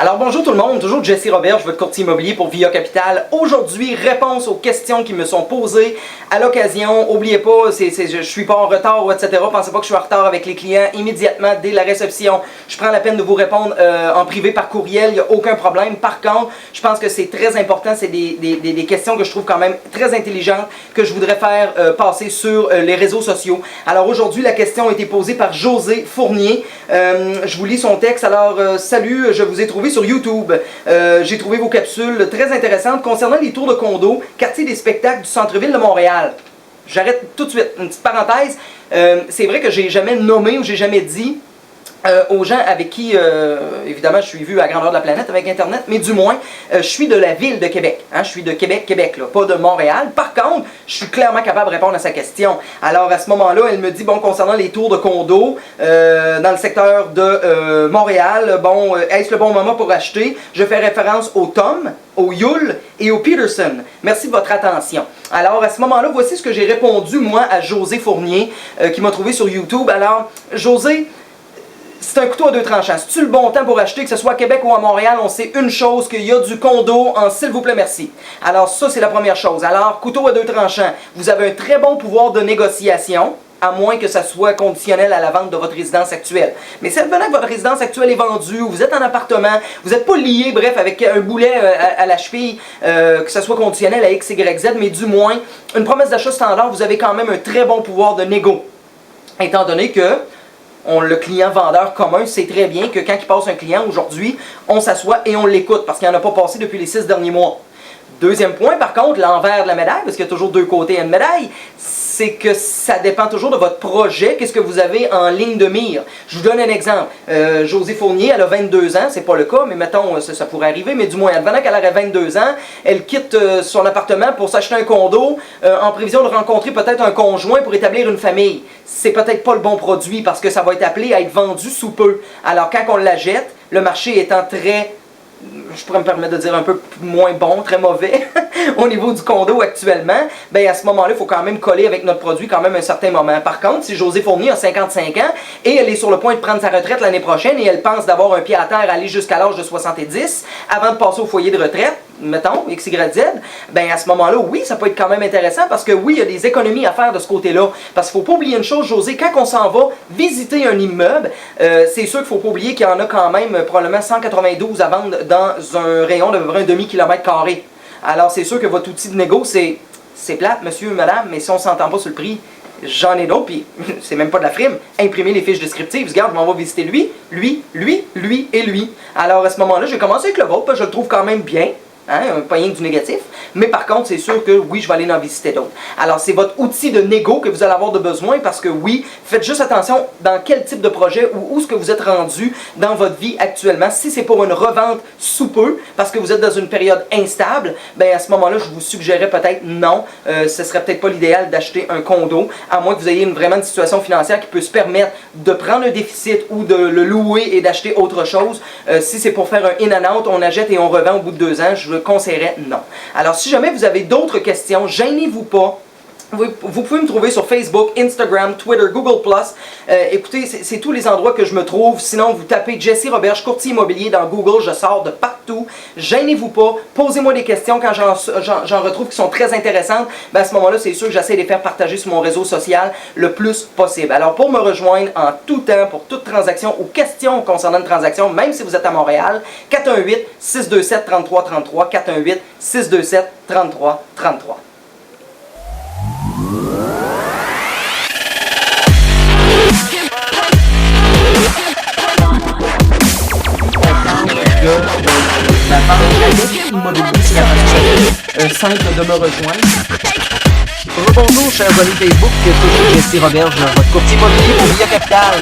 Alors bonjour tout le monde, toujours Jesse Robert, votre courtier immobilier pour Via Capital. Aujourd'hui, réponse aux questions qui me sont posées à l'occasion. N'oubliez pas, je suis pas en retard ou etc. Pensez pas que je suis en retard avec les clients. Immédiatement, dès la réception, je prends la peine de vous répondre en privé par courriel, il n'y a aucun problème. Par contre, je pense que c'est très important, c'est des questions que je trouve quand même très intelligentes que je voudrais faire passer sur les réseaux sociaux. Alors aujourd'hui, la question a été posée par José Fournier. Je vous lis son texte. Alors, salut, je vous ai trouvé sur YouTube. J'ai trouvé vos capsules très intéressantes concernant les tours de condo, quartier des spectacles du centre-ville de Montréal. J'arrête tout de suite, une petite parenthèse. C'est vrai que j'ai jamais nommé ou j'ai jamais dit aux gens avec qui, évidemment, je suis vu à grandeur de la planète avec Internet, mais du moins, je suis de la ville de Québec. Hein, je suis de Québec, là, pas de Montréal. Par contre, je suis clairement capable de répondre à sa question. Alors, à ce moment-là, elle me dit, bon, concernant les tours de condo dans le secteur de Montréal, bon, est-ce le bon moment pour acheter? Je fais référence au Tom, au Yule et au Peterson. Merci de votre attention. Alors, à ce moment-là, voici ce que j'ai répondu, moi, à José Fournier, qui m'a trouvé sur YouTube. Alors, José, c'est un couteau à deux tranchants. C'est-tu le bon temps pour acheter, que ce soit à Québec ou à Montréal? On sait une chose, qu'il y a du condo en s'il vous plaît merci. Alors ça, c'est la première chose. Alors, couteau à deux tranchants, vous avez un très bon pouvoir de négociation, à moins que ça soit conditionnel à la vente de votre résidence actuelle. Mais si advenant que votre résidence actuelle est vendue, ou vous êtes en appartement, vous n'êtes pas lié, bref, avec un boulet à la cheville, que ça soit conditionnel à X, Y, Z, mais du moins, une promesse d'achat standard, vous avez quand même un très bon pouvoir de négo. Étant donné que le client vendeur commun sait très bien que quand il passe un client aujourd'hui, on s'assoit et on l'écoute parce qu'il n'en a pas passé depuis les 6 derniers mois. Deuxième point, par contre, l'envers de la médaille, parce qu'il y a toujours deux côtés à une médaille, c'est que ça dépend toujours de votre projet, qu'est-ce que vous avez en ligne de mire. Je vous donne un exemple. José Fournier, elle a 22 ans, c'est pas le cas, mais mettons, ça pourrait arriver, mais du moins, advenant qu'elle aurait 22 ans, elle quitte son appartement pour s'acheter un condo, en prévision de rencontrer peut-être un conjoint pour établir une famille. C'est peut-être pas le bon produit parce que ça va être appelé à être vendu sous peu. Alors quand on la jette, le marché étant très, je pourrais me permettre de dire un peu moins bon, très mauvais au niveau du condo actuellement, bien à ce moment-là, il faut quand même coller avec notre produit quand même un certain moment. Par contre, si José Fournier a 55 ans et elle est sur le point de prendre sa retraite l'année prochaine et elle pense d'avoir un pied à terre aller jusqu'à l'âge de 70 avant de passer au foyer de retraite, mettons, X, Y, Z, bien à ce moment-là, oui, ça peut être quand même intéressant parce que oui, il y a des économies à faire de ce côté-là. Parce qu'il ne faut pas oublier une chose, José, quand on s'en va visiter un immeuble, c'est sûr qu'il ne faut pas oublier qu'il y en a quand même probablement 192 à vendre dans un rayon de un demi-kilomètre carré. Alors c'est sûr que votre outil de négo, c'est plate, monsieur, madame, mais si on ne s'entend pas sur le prix, j'en ai d'autres, puis c'est même pas de la frime. Imprimer les fiches descriptives, regarde, on va visiter lui et lui. Alors à ce moment-là, j'ai commencé avec le vôtre, parce que je le trouve quand même bien. Hein, pas rien que du négatif, mais par contre, c'est sûr que oui, je vais aller en visiter d'autres. Alors, c'est votre outil de négo que vous allez avoir de besoin parce que oui, faites juste attention dans quel type de projet ou où est-ce que vous êtes rendu dans votre vie actuellement. Si c'est pour une revente sous peu, parce que vous êtes dans une période instable, ben à ce moment-là, je vous suggérerais peut-être non, ce serait peut-être pas l'idéal d'acheter un condo, à moins que vous ayez vraiment une situation financière qui peut se permettre de prendre un déficit ou de le louer et d'acheter autre chose. Si c'est pour faire un in-and-out, on achète et on revend au bout de 2 ans, je conseillerais non. Alors, si jamais vous avez d'autres questions, gênez-vous pas. Vous pouvez me trouver sur Facebook, Instagram, Twitter, Google+. Écoutez, c'est tous les endroits que je me trouve. Sinon, vous tapez Jesse Robert, courtier immobilier dans Google. Je sors de partout. Gênez-vous pas. Posez-moi des questions quand j'en retrouve qui sont très intéressantes. Ben, à ce moment-là, c'est sûr que j'essaie de les faire partager sur mon réseau social le plus possible. Alors, pour me rejoindre en tout temps, pour toute transaction ou question concernant une transaction, même si vous êtes à Montréal, 418-627-3333, 418-627-3333. La vente immobilier, c'est la façon simple de me rejoindre. Bonjour, chers amis Facebook, toujours Jesse Robert, votre courtier immobilier pour Via Capital.